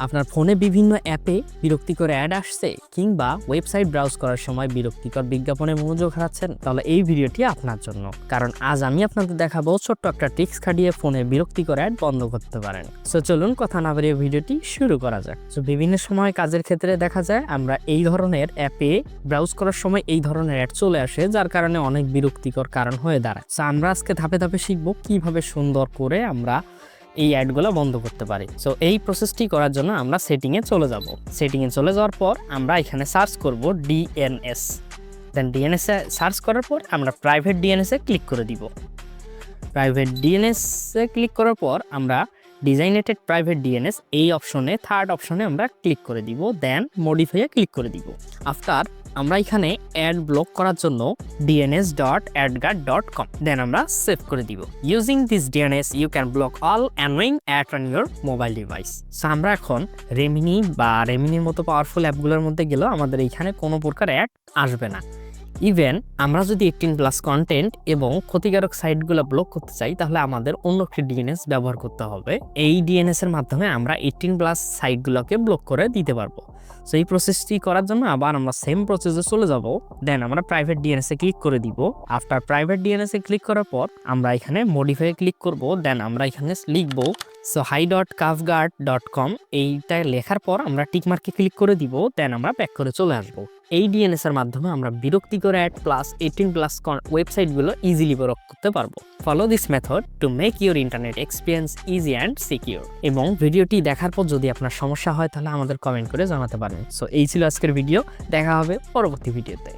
আপনার ফোনে বিভিন্ন অ্যাপে বিরক্তিকর অ্যাড আসছে কিংবা ওয়েবসাইট ব্রাউজ করার সময় বিরক্তিকর বিজ্ঞাপনে মনোযোগ হারাচ্ছেন, তাহলে এই ভিডিওটি আপনার জন্য। কারণ আজ আমি আপনাদের দেখাবো ছোট্ট একটা ট্রিক্স খাটিয়ে ফোনে বিরক্তিকর অ্যাড বন্ধ করতে পারেন। সো চলুন কথা না বাড়িয়ে ভিডিওটি শুরু করা যাক। সো বিভিন্ন সময় কাজের ক্ষেত্রে দেখা যায় আমরা এই ধরনের অ্যাপে ব্রাউজ করার সময় এই ধরনের অ্যাড চলে আসে, যার কারণে অনেক বিরক্তিকর কারণ হয়ে দাঁড়ায়। সো আমরা আজকে ধাপে ধাপে শিখবো কিভাবে সুন্দর করে আমরা এই অ্যাডগুলো বন্ধ করতে পারি। সো এই প্রসেসটি করার জন্য আমরা সেটিংয়ে চলে যাব। সেটিংয়ে চলে যাওয়ার পর আমরা এখানে সার্চ করব ডিএনএস। দেন ডিএনএসে সার্চ করার পর আমরা প্রাইভেট ডিএনএসে ক্লিক করে দিব। প্রাইভেট ডিএনএসে ক্লিক করার পর আমরা ডিজাইনেটেড প্রাইভেট ডিএনএস এই অপশনে থার্ড অপশনে আমরা ক্লিক করে দিব। দেন মডিফাইয়ে ক্লিক করে দিব। আফটার আমরা এখানে অ্যাড ব্লক করার জন্য dns.adguard.com দেন আমরা সেভ করে দিব। Using this DNS you can block all annoying ad on your mobile device. So আমরা এখন রেমিনির মতো পাওয়ারফুল অ্যাপগুলোর মধ্যে গেলেও আমাদের এখানে কোনো প্রকার অ্যাড আসবে না। ইভেন আমরা যদি 18+ কন্টেন্ট এবং ক্ষতিকারক সাইটগুলো ব্লক করতে চাই, তাহলে আমাদের অন্য একটি ডিএনএস ব্যবহার করতে হবে। এই ডিএনএস এর মাধ্যমে আমরা 18+ সাইটগুলোকে ব্লক করে দিতে পারবো। সো এই প্রসেসটি করার জন্য আবার আমরা সেম প্রসেসে চলে যাব। দেন আমরা প্রাইভেট ডিএনএসে ক্লিক করে দিব। আফটার প্রাইভেট ডিএনএসে ক্লিক করার পর আমরা এখানে মডিফাই ক্লিক করব। দেন আমরা এখানে লিখব hi.cafeguard.com। এইটা লেখার পর আমরা টিকমার্কে ক্লিক করে দিব। দেন আমরা ব্যাক করে চলে আসব। এই ডিএনএস এর মাধ্যমে আমরা বিরক্তিকর অ্যাড প্লাস 18+ ওয়েবসাইটগুলো ইজিলি ব্লক করতে পারবো। Follow this method to make your internet experience easy and secure. এবং ভিডিওটি দেখার পর যদি আপনার সমস্যা হয় তাহলে আমাদের কমেন্ট করে জানাতে পারেন। সো এই ছিল আজকের ভিডিও, দেখা হবে পরবর্তী ভিডিওতে।